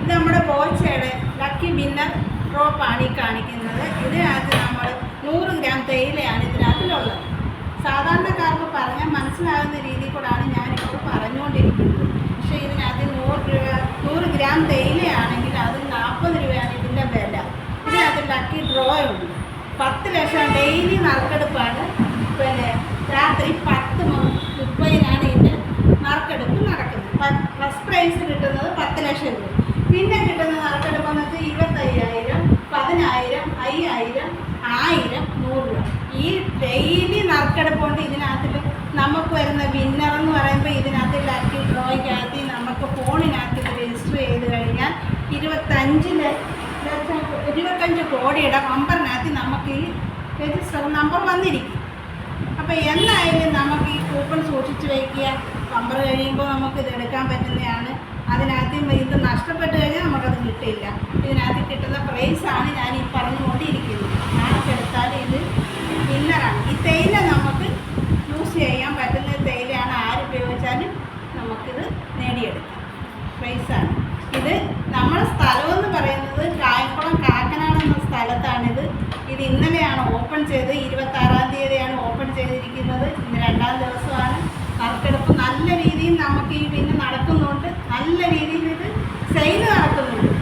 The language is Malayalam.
ഇത് നമ്മുടെ ബോച്ചയുടെ ലക്കി വിന്നർ ഡ്രോപ്പാണ് ഈ കാണിക്കുന്നത്. ഇതിനകത്ത് നമ്മൾ 100 ഗ്രാം തേയിലയാണ് ഇതിനകത്തുള്ളത്. സാധാരണക്കാർക്ക് പറഞ്ഞാൽ മനസ്സിലാകുന്ന രീതിയിൽ കൂടാണ് ഞാനിപ്പോൾ പറഞ്ഞുകൊണ്ടിരിക്കുന്നത്. പക്ഷേ ഇതിനകത്ത് 100 ഗ്രാം തേയിലയാണെങ്കിൽ അത് 40 രൂപയാണ് ഇതിൻ്റെ വില. ഇതിനകത്ത് ലക്കി ഡ്രോ ഉണ്ട്. 10 ലക്ഷം ഡെയിലി നറുക്കെടുപ്പാണ്. പിന്നെ രാത്രി 10:30 ഇതിൻ്റെ നറുക്കെടുപ്പ് നടക്കുന്നത്. ഫസ്റ്റ് പ്രൈസ് കിട്ടുന്നത് 10 ലക്ഷം രൂപ. പിന്നെ കിട്ടുന്ന നറുക്കെടുപ്പെന്ന് വെച്ചാൽ 25,000, 10,000, 5,000, 1000, 100 രൂപ. ഈ ഡെയിലി നറുക്കെടുപ്പുകൊണ്ട് ഇതിനകത്തിൽ നമുക്ക് വരുന്ന വിന്നർ എന്ന് പറയുമ്പോൾ ഇതിനകത്ത് ലക്കി ഡ്രോയ്ക്കകത്ത് നമുക്ക് ഫോണിനകത്ത് രജിസ്റ്റർ ചെയ്ത് കഴിഞ്ഞാൽ 25 കോടിയുടെ നമ്പറിനകത്ത് നമുക്ക് ഈ രജിസ്റ്റർ നമ്പർ വന്നിരിക്കും. അപ്പോൾ എന്നായാലും നമുക്ക് ഈ കൂപ്പൺ സൂക്ഷിച്ച് വയ്ക്കുക. നമ്പർ കഴിയുമ്പോൾ നമുക്ക് ഇത് എടുക്കാൻ പറ്റുന്നതാണ്. അതിനകത്ത് ഇത് നഷ്ടപ്പെട്ട് കഴിഞ്ഞാൽ നമുക്കത് കിട്ടില്ല. ഇതിനകത്ത് കിട്ടുന്ന പ്രൈസാണ് ഞാൻ ഈ പറഞ്ഞുകൊണ്ടിരിക്കുന്നത്. ആർക്കെടുത്താൽ ഇത് വിന്നറാണ്. ഈ തേയില നമുക്ക് യൂസ് ചെയ്യാൻ പറ്റുന്ന തേയിലയാണ്. ആരുപയോഗിച്ചാലും നമുക്കിത് നേടിയെടുക്കാം. പ്രൈസാണ് ഇത്. നമ്മുടെ സ്ഥലമെന്ന് പറയുന്നത് കായംകുളം കാക്കനാട് എന്ന സ്ഥലത്താണിത്. ഇത് ഇന്നലെയാണ് ഓപ്പൺ ചെയ്ത്. 26-ാം തീയതിയാണ് ഓപ്പൺ ചെയ്തിരിക്കുന്നത്. ഇന്ന് 2ാം ദിവസമാണ്. നറുക്കെടുപ്പ് നല്ല രീതിയിൽ നമുക്ക് ഈ പിന്നെ നടക്കുന്നുണ്ട്. നല്ല രീതിയിൽ ഇത് സെയിൽ നടക്കുന്നുണ്ട്.